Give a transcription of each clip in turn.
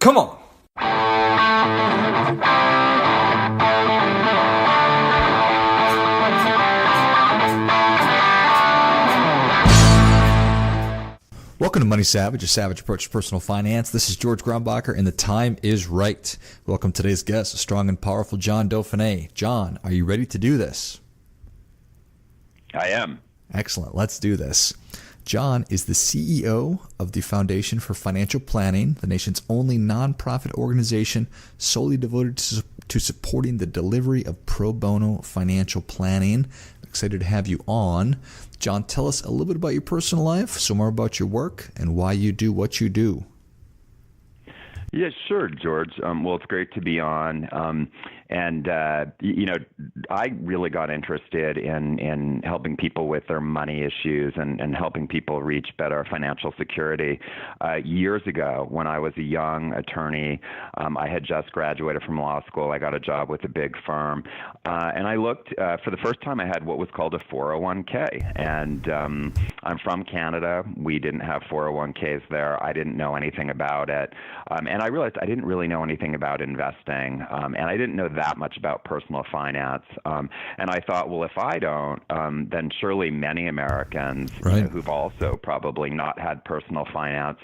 Come on. Welcome to Money Savage, a savage approach to personal finance. This is George Grumbacher, and the time is right. Welcome to today's guest, a strong and powerful Jon Dauphiné. Jon, are you ready to do this? I am. Excellent. Let's do this. Jon is the CEO of the Foundation for Financial Planning, the nation's only nonprofit organization solely devoted to supporting the delivery of pro bono financial planning. Excited to have you on. Jon, tell us a little bit about your personal life, some more about your work, and why you do what you do. Yeah, sure, George. Well, it's great to be on. I really got interested in helping people with their money issues and helping people reach better financial security years ago when I was a young attorney. I had just graduated from law school. I got a job with a big firm. And I looked, for the first time, I had what was called a 401k. And I'm from Canada. We didn't have 401ks there. I didn't know anything about it. And I realized I didn't really know anything about investing, and I didn't know that much about personal finance. And I thought, well, if I don't, then surely many Americans who've also probably not had personal finance,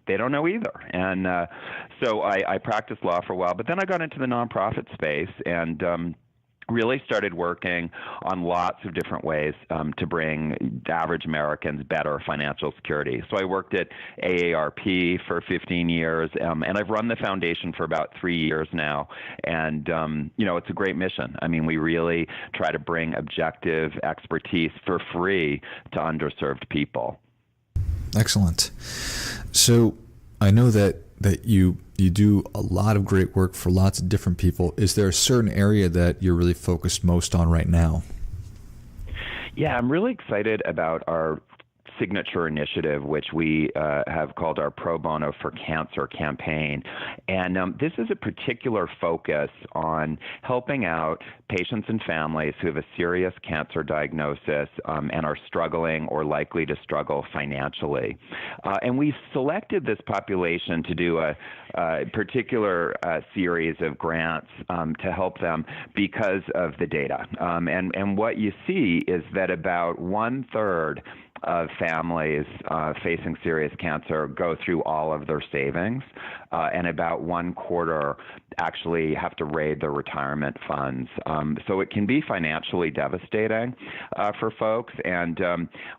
they don't know either. And so I practiced law for a while, but then I got into the nonprofit space and really started working on lots of different ways to bring average Americans better financial security. So I worked at AARP for 15 years, and I've run the foundation for about 3 years now. And, it's a great mission. I mean, we really try to bring objective expertise for free to underserved people. Excellent. So I know that you do a lot of great work for lots of different people. Is there a certain area that you're really focused most on right now? Yeah, I'm really excited about our signature initiative, which we have called our Pro Bono for Cancer campaign. And this is a particular focus on helping out patients and families who have a serious cancer diagnosis and are struggling or likely to struggle financially. And we selected this population to do a particular series of grants to help them because of the data. And what you see is that about 1/3 of families facing serious cancer go through all of their savings, and about 1/4 actually have to raid their retirement funds. So it can be financially devastating for folks. And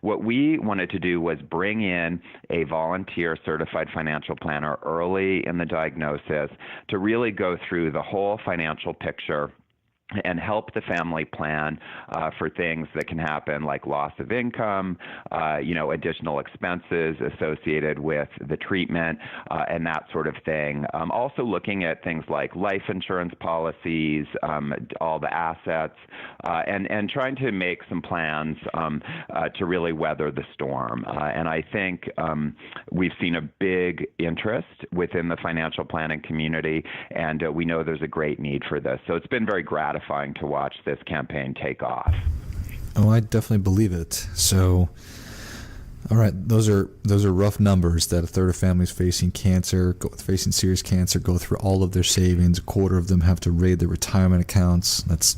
what we wanted to do was bring in a volunteer certified financial planner early in the diagnosis to really go through the whole financial picture and help the family plan for things that can happen like loss of income, additional expenses associated with the treatment, and that sort of thing. Also looking at things like life insurance policies, all the assets, and trying to make some plans to really weather the storm. And I think we've seen a big interest within the financial planning community, and we know there's a great need for this. So it's been very gratifying to watch this campaign take off. Oh, I definitely believe it. So, all right, those are rough numbers that 1/3 of families facing serious cancer go through all of their savings. 1/4 of them have to raid their retirement accounts. That's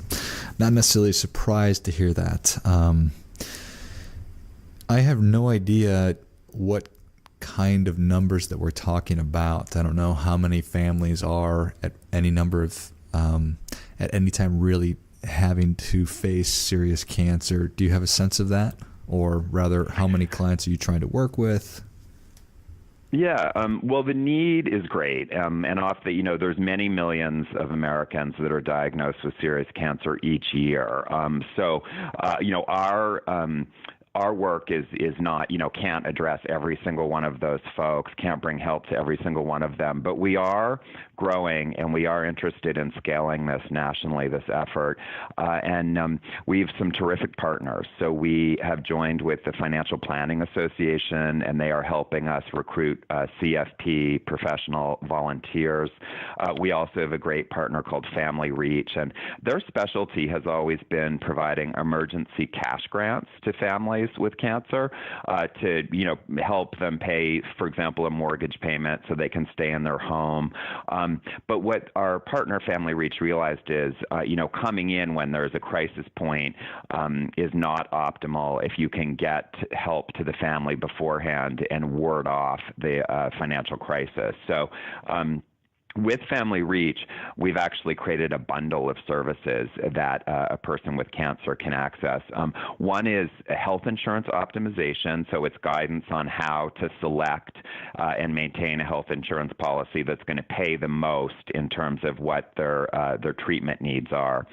not necessarily a surprise to hear that. I have no idea what kind of numbers that we're talking about. I don't know how many families are at any number of at any time really having to face serious cancer. Do you have a sense of that? Or rather, how many clients are you trying to work with? Yeah, well, the need is great, and there's many millions of Americans that are diagnosed with serious cancer each year. Our work is not, can't address every single one of those folks, can't bring help to every single one of them, but we are growing and we are interested in scaling this nationally, this effort. And we have some terrific partners. So we have joined with the Financial Planning Association, and they are helping us recruit CFP professional volunteers. We also have a great partner called Family Reach, and their specialty has always been providing emergency cash grants to families families with cancer to help them pay, for example, a mortgage payment so they can stay in their home. But what our partner Family Reach realized is, coming in when there's a crisis point is not optimal if you can get help to the family beforehand and ward off the financial crisis. So with Family Reach, we've actually created a bundle of services that a person with cancer can access. One is a health insurance optimization, so it's guidance on how to select and maintain a health insurance policy that's going to pay the most in terms of what their treatment needs are.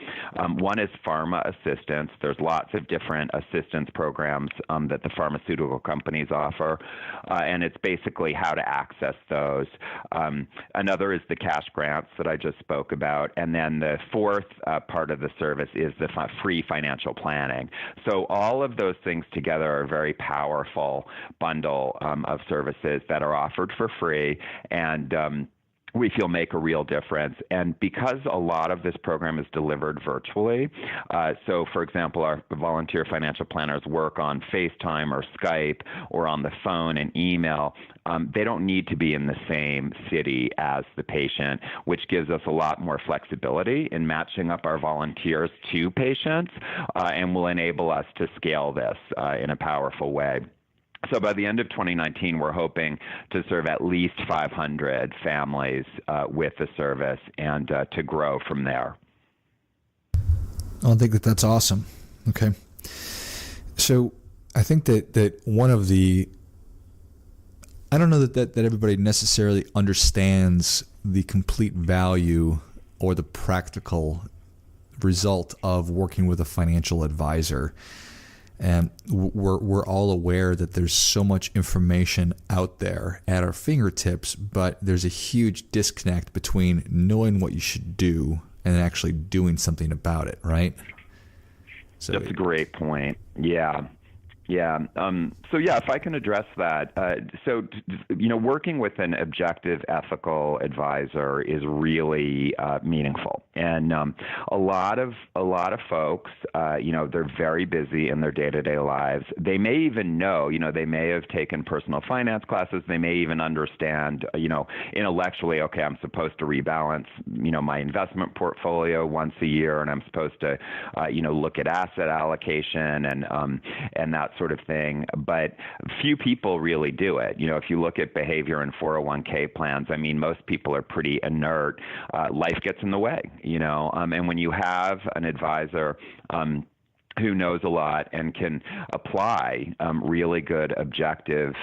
One is pharma assistance. There's lots of different assistance programs that the pharmaceutical companies offer, and it's basically how to access those. Another is the cash grants that I just spoke about. And then the fourth part of the service is the free financial planning. So all of those things together are a very powerful bundle of services that are offered for free and we feel make a real difference. And because a lot of this program is delivered virtually, so for example, our volunteer financial planners work on FaceTime or Skype or on the phone and email, they don't need to be in the same city as the patient, which gives us a lot more flexibility in matching up our volunteers to patients and will enable us to scale this in a powerful way. So by the end of 2019, we're hoping to serve at least 500 families with the service and to grow from there. I think that's awesome. Okay. So I think that one of the, I don't know that everybody necessarily understands the complete value or the practical result of working with a financial advisor. And we're all aware that there's so much information out there at our fingertips, but there's a huge disconnect between knowing what you should do and actually doing something about it, right? So that's a great point. Yeah. If I can address that. Working with an objective, ethical advisor is really meaningful. And a lot of folks, they're very busy in their day-to-day lives. They may even know, they may have taken personal finance classes. They may even understand, intellectually, okay, I'm supposed to rebalance, my investment portfolio once a year, and I'm supposed to, look at asset allocation and that sort of thing. But few people really do it. If you look at behavior in 401k plans, most people are pretty inert. Life gets in the way, and when you have an advisor who knows a lot and can apply really good objective,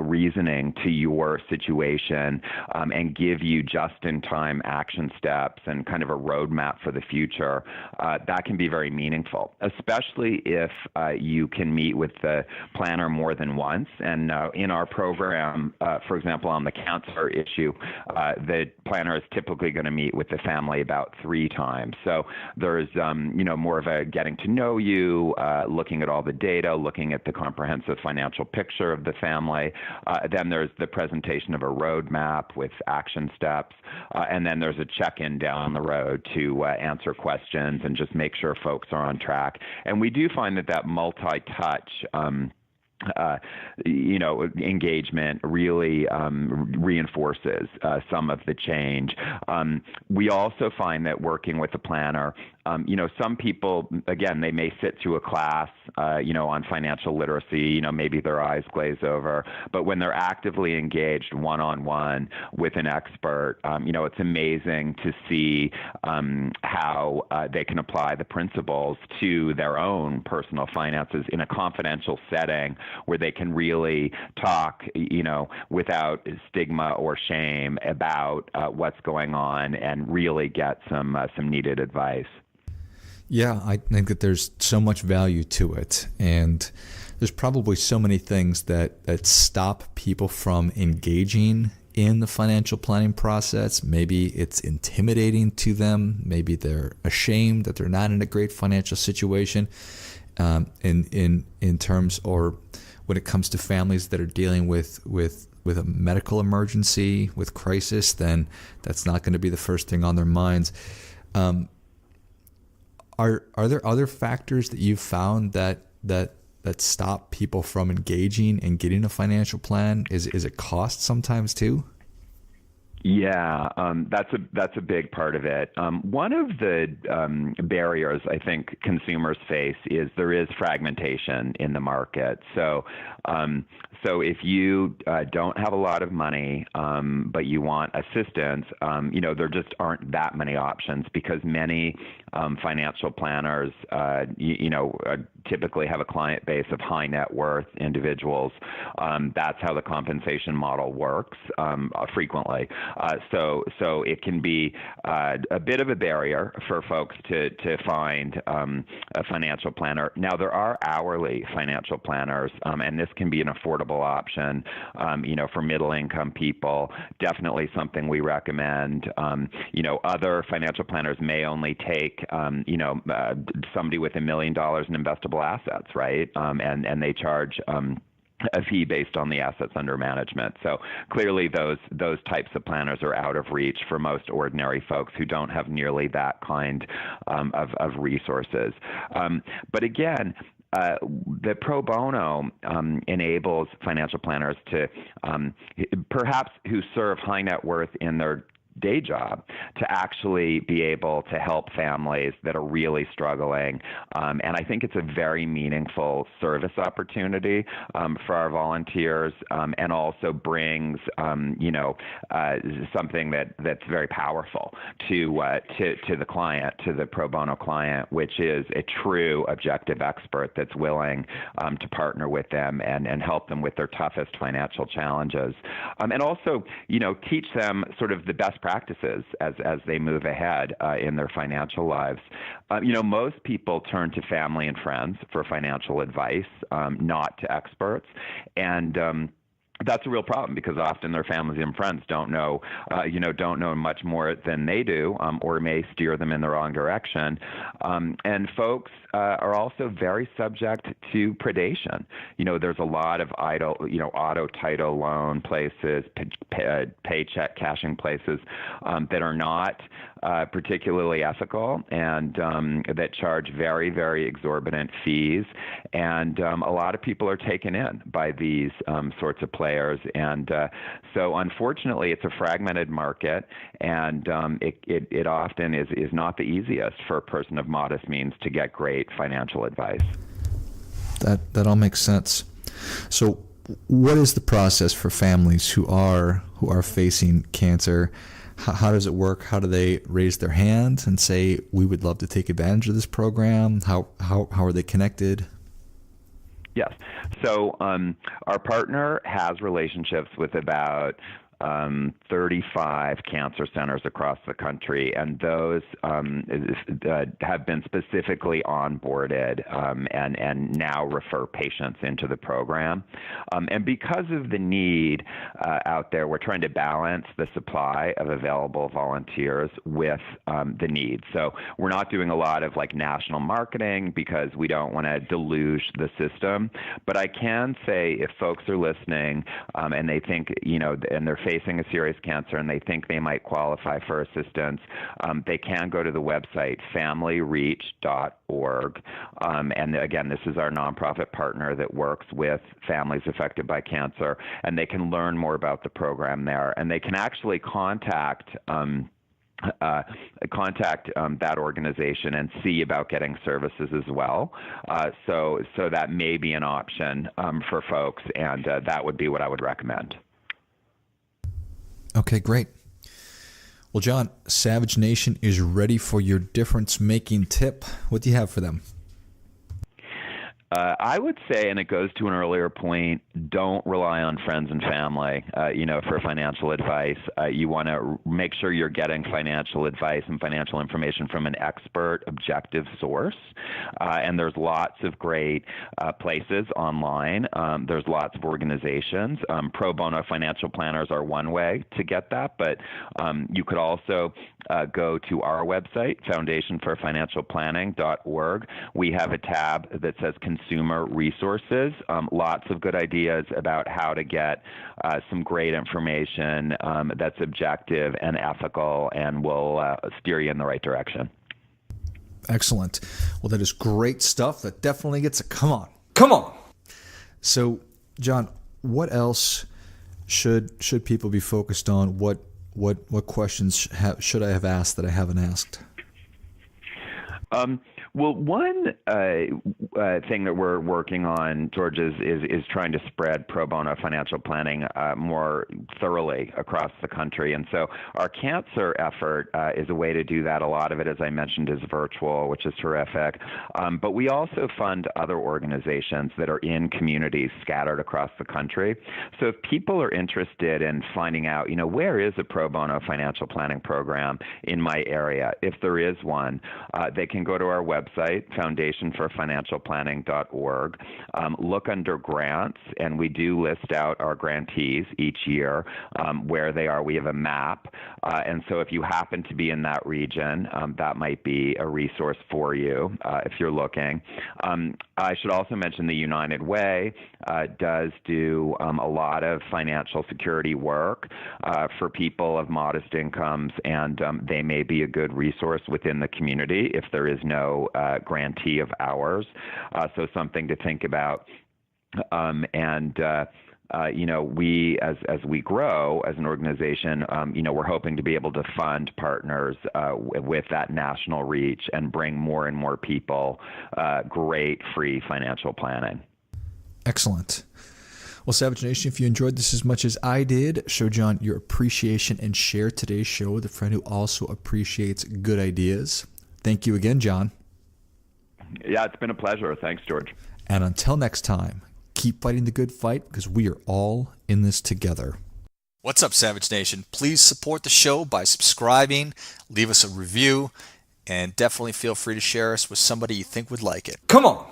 reasoning to your situation and give you just-in-time action steps and kind of a roadmap for the future, that can be very meaningful, especially if you can meet with the planner more than once. And in our program, for example, on the cancer issue, the planner is typically going to meet with the family about 3 times. So there's, more of a getting to know you, looking at all the data, looking at the comprehensive financial picture of the family. Then there's the presentation of a roadmap with action steps. And then there's a check-in down the road to answer questions and just make sure folks are on track. And we do find that multi-touch engagement really reinforces some of the change. We also find that working with a planner, some people, again, they may sit through a class, on financial literacy, maybe their eyes glaze over, but when they're actively engaged one-on-one with an expert, it's amazing to see how they can apply the principles to their own personal finances in a confidential setting where they can really talk, without stigma or shame about what's going on and really get some needed advice. Yeah, I think that there's so much value to it, and there's probably so many things that stop people from engaging in the financial planning process. Maybe it's intimidating to them. Maybe they're ashamed that they're not in a great financial situation. In terms, or when it comes to families that are dealing with a medical emergency, with crisis, then that's not going to be the first thing on their minds. Are there other factors that you've found that that stop people from engaging and getting a financial plan? Is it cost sometimes too? Yeah, that's a big part of it. One of the barriers I think consumers face is there is fragmentation in the market. So if you don't have a lot of money, but you want assistance, there just aren't that many options because many financial planners, typically have a client base of high net worth individuals. That's how the compensation model works frequently. So it can be a bit of a barrier for folks to find a financial planner. Now, there are hourly financial planners, and this can be an affordable option, for middle-income people. Definitely something we recommend. Other financial planners may only take, somebody with $1 million in investable assets, right? And they charge a fee based on the assets under management. So clearly those types of planners are out of reach for most ordinary folks who don't have nearly that kind of resources. But again, the pro bono enables financial planners to perhaps who serve high net worth in their day job to actually be able to help families that are really struggling. And I think it's a very meaningful service opportunity for our volunteers, and also brings, something that's very powerful to the client, to the pro bono client, which is a true objective expert that's willing to partner with them and help them with their toughest financial challenges. And also, teach them sort of the best practices as they move ahead in their financial lives. Most people turn to family and friends for financial advice, not to experts. And that's a real problem because often their families and friends don't know much more than they do, or may steer them in the wrong direction. And folks are also very subject to predation. There's a lot of auto title loan places, paycheck cashing places that are not particularly ethical and that charge very, very exorbitant fees. And a lot of people are taken in by these sorts of players. And so unfortunately, it's a fragmented market, and it often is not the easiest for a person of modest means to get great financial advice. That all makes sense. So what is the process for families who are facing cancer? How does it work? How do they raise their hand and say, we would love to take advantage of this program? How are they connected? Yes. So our partner has relationships with about 35 cancer centers across the country, and those have been specifically onboarded and now refer patients into the program. And because of the need out there, we're trying to balance the supply of available volunteers with the need. So we're not doing a lot of national marketing because we don't want to deluge the system. But I can say if folks are listening and they think, and they're facing a serious cancer and they think they might qualify for assistance, they can go to the website familyreach.org. And again, this is our nonprofit partner that works with families affected by cancer, and they can learn more about the program there. And they can actually contact that organization and see about getting services as well. So that may be an option for folks, and that would be what I would recommend. Okay, great. Well, John, Savage Nation is ready for your difference-making tip. What do you have for them? I would say, and it goes to an earlier point, don't rely on friends and family, for financial advice. You want to make sure you're getting financial advice and financial information from an expert, objective source. And there's lots of great places online. There's lots of organizations. Pro bono financial planners are one way to get that, but you could also go to our website, foundationforfinancialplanning.org. We have a tab that says Consumer Resources. Lots of good ideas about how to get some great information that's objective and ethical and will steer you in the right direction. Excellent. Well, that is great stuff. That definitely gets a come on. Come on. So, John, what else should people be focused on? What questions should I have asked that I haven't asked? Well, one thing that we're working on, George, is trying to spread pro bono financial planning more thoroughly across the country. And so our cancer effort is a way to do that. A lot of it, as I mentioned, is virtual, which is terrific. But we also fund other organizations that are in communities scattered across the country. So if people are interested in finding out, where is a pro bono financial planning program in my area, if there is one, they can go to our website, foundationforfinancialplanning.org, look under grants, and we do list out our grantees each year, where they are. We have a map, and so if you happen to be in that region, that might be a resource for you if you're looking. I should also mention the United Way does do a lot of financial security work for people of modest incomes, and they may be a good resource within the community if there is no grantee of ours. So something to think about. We, as we grow as an organization, we're hoping to be able to fund partners with that national reach and bring more and more people great free financial planning. Excellent. Well, Savage Nation, if you enjoyed this as much as I did, show John your appreciation and share today's show with a friend who also appreciates good ideas. Thank you again, John. Yeah, it's been a pleasure. Thanks, George. And until next time, keep fighting the good fight because we are all in this together. What's up, Savage Nation? Please support the show by subscribing, leave us a review, and definitely feel free to share us with somebody you think would like it. Come on!